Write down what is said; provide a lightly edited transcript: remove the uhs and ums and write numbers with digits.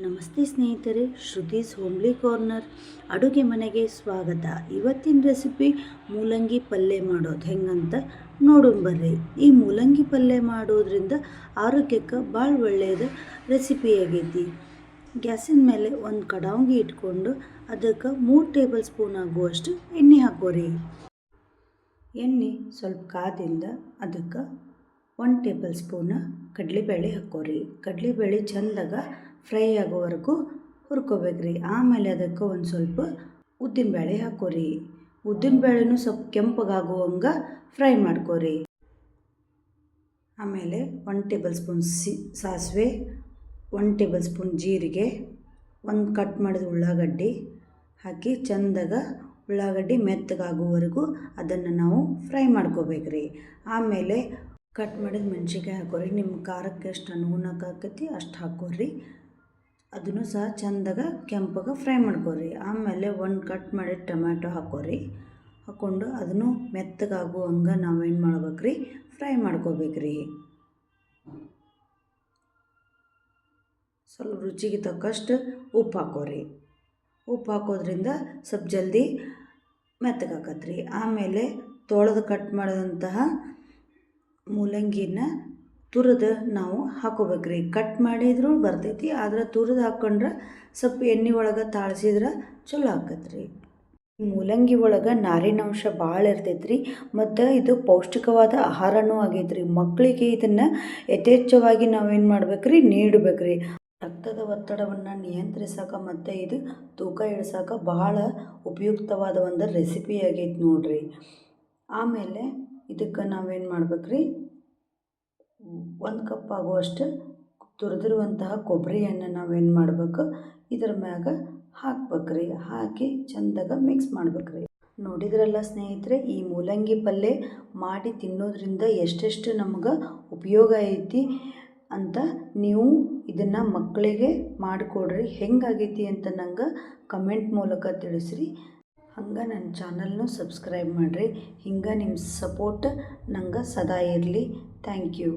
ನಮಸ್ತೆ ಸ್ನೇಹಿತರೆ, Shruti's homely corner ಅಡುಗೆ ಮನೆಗೆ ಸ್ವಾಗತ. ಇವತ್ತಿನ ರೆಸಿಪಿ ಮೂಲಂಗಿ ಪಲ್ಯ ಮಾಡೋದು ಹೆಂಗಂತ ನೋಡೋಣ ಬರ್ರಿ. ಈ ಮೂಲಂಗಿ ಪಲ್ಯ ಮಾಡೋದ್ರಿಂದ ಆರೋಗ್ಯಕ್ಕೆ ಭಾಳ ಒಳ್ಳೆಯದು ರೆಸಿಪಿ ಆಗೈತಿ. ಗ್ಯಾಸಿನ ಮೇಲೆ ಒಂದು ಕಡಾವಂಗಿ ಇಟ್ಕೊಂಡು ಅದಕ್ಕೆ 3 ಟೇಬಲ್ ಸ್ಪೂನ್ ಆಗುವಷ್ಟು ಎಣ್ಣೆ ಹಾಕೋರಿ. ಎಣ್ಣೆ ಸ್ವಲ್ಪ ಕಾದಿಂದ ಅದಕ್ಕೆ 1 ಟೇಬಲ್ ಸ್ಪೂನ್ ಕಡಲೆಬೇಳೆ ಹಾಕೋರಿ. ಕಡಲೆಬೇಳೆ ಚಂದಾಗ ಫ್ರೈ ಆಗೋವರೆಗೂ ಹುರ್ಕೋಬೇಕ್ರಿ. ಆಮೇಲೆ ಅದಕ್ಕೆ ಒಂದು ಸ್ವಲ್ಪ ಉದ್ದಿನಬೇಳೆ ಹಾಕೋರಿ. ಉದ್ದಿನಬೇಳೆನೂ ಸ್ವಲ್ಪ ಕೆಂಪಗಾಗುವಂಗೆ ಫ್ರೈ ಮಾಡ್ಕೋರಿ. ಆಮೇಲೆ 1 ಟೇಬಲ್ ಸ್ಪೂನ್ ಸಾಸಿವೆ, 1 ಟೇಬಲ್ ಸ್ಪೂನ್ ಜೀರಿಗೆ, ಒಂದು ಕಟ್ ಮಾಡಿದ ಉಳ್ಳಾಗಡ್ಡಿ ಹಾಕಿ ಚಂದಾಗ ಉಳ್ಳಾಗಡ್ಡಿ ಮೆತ್ತಗಾಗುವವರೆಗೂ ಅದನ್ನು ನಾವು ಫ್ರೈ ಮಾಡ್ಕೋಬೇಕ್ರಿ. ಆಮೇಲೆ ಕಟ್ ಮಾಡಿದ ಮೆಣಸಿನ್ಕಾಯಿ ಹಾಕೋರಿ. ನಿಮ್ಮ ಖಾರಕ್ಕೆ ಎಷ್ಟು ಅನುಗುಣಕ್ಕೆ ಆಕೈತಿ ಅಷ್ಟು ಹಾಕೋರಿ. ಅದನ್ನು ಸಹ ಚಂದಾಗ ಕೆಂಪಗೆ ಫ್ರೈ ಮಾಡ್ಕೋರಿ. ಆಮೇಲೆ ಒಂದು ಕಟ್ ಮಾಡಿದ ಟೊಮ್ಯಾಟೊ ಹಾಕೋರಿ. ಹಾಕ್ಕೊಂಡು ಅದನ್ನು ಮೆತ್ತಗಾಗುವಂಗೆ ನಾವೇನು ಮಾಡ್ಬೇಕ್ರಿ, ಫ್ರೈ ಮಾಡ್ಕೋಬೇಕ್ರಿ. ಸ್ವಲ್ಪ ರುಚಿಗೆ ತಕ್ಕಷ್ಟು ಉಪ್ಪು ಹಾಕೋರಿ. ಉಪ್ಪು ಹಾಕೋದ್ರಿಂದ ಸ್ವಲ್ಪ ಜಲ್ದಿ ಮೆತ್ತಗಾಕತ್ರಿ. ಆಮೇಲೆ ತೊಳೆದು ಕಟ್ ಮಾಡಿದಂತಹ ಮೂಲಂಗಿನ ತುರಿದು ನಾವು ಹಾಕೋಬೇಕ್ರಿ. ಕಟ್ ಮಾಡಿದ್ರೂ ಬರ್ತೈತಿ, ಆದ್ರೆ ತುರಿದು ಹಾಕ್ಕೊಂಡ್ರೆ ಸ್ವಲ್ಪ ಎಣ್ಣೆ ಒಳಗೆ ತಾಳ್ಸಿದ್ರೆ ಚಲೋ ಆಕತ್ರಿ. ಮೂಲಂಗಿ ಒಳಗೆ ನಾರಿನಾಂಶ ಭಾಳ ಇರ್ತೈತ್ರಿ ಮತ್ತು ಇದು ಪೌಷ್ಟಿಕವಾದ ಆಹಾರನೂ ಆಗೈತ್ರಿ. ಮಕ್ಕಳಿಗೆ ಇದನ್ನು ಯಥೇಚ್ಛವಾಗಿ ನಾವೇನು ಮಾಡ್ಬೇಕ್ರಿ, ನೀಡಬೇಕ್ರಿ. ರಕ್ತದ ಒತ್ತಡವನ್ನು ನಿಯಂತ್ರಿಸೋಕೆ ಮತ್ತು ಇದು ತೂಕ ಇಳಿಸೋಕೆ ಬಹಳ ಉಪಯುಕ್ತವಾದ ಒಂದು ರೆಸಿಪಿ ಆಗೈತೆ ನೋಡ್ರಿ. ಆಮೇಲೆ ಇದಕ್ಕೆ ನಾವೇನು ಮಾಡ್ಬೇಕ್ರಿ, 1 ಕಪ್ ಆಗುವಷ್ಟು ತುರಿದಿರುವಂತಹ ಕೊಬ್ಬರಿಯನ್ನು ನಾವೇನು ಮಾಡಬೇಕು, ಇದ್ರ ಮ್ಯಾಗ ಹಾಕ್ಬೇಕ್ರಿ. ಹಾಕಿ ಚಂದಾಗ ಮಿಕ್ಸ್ ಮಾಡ್ಬೇಕ್ರಿ. ನೋಡಿದ್ರಲ್ಲ ಸ್ನೇಹಿತರೆ, ಈ ಮೂಲಂಗಿ ಪಲ್ಯ ಮಾಡಿ ತಿನ್ನೋದ್ರಿಂದ ಎಷ್ಟೆಷ್ಟು ನಮ್ಗೆ ಉಪಯೋಗ ಐತಿ ಅಂತ ನೀವು ಇದನ್ನು ಮಕ್ಕಳಿಗೆ ಮಾಡಿಕೊಡ್ರಿ. ಹೆಂಗಾಗೈತಿ ಅಂತ ನಂಗೆ ಕಮೆಂಟ್ ಮೂಲಕ ತಿಳಿಸ್ರಿ. ಹಂಗೆ ನನ್ನ ಚಾನಲ್ನು ಸಬ್ಸ್ಕ್ರೈಬ್ ಮಾಡಿರಿ. ಹಿಂಗೆ ನಿಮ್ಮ ಸಪೋರ್ಟ್ ನಂಗೆ ಸದಾ ಇರಲಿ. Thank you.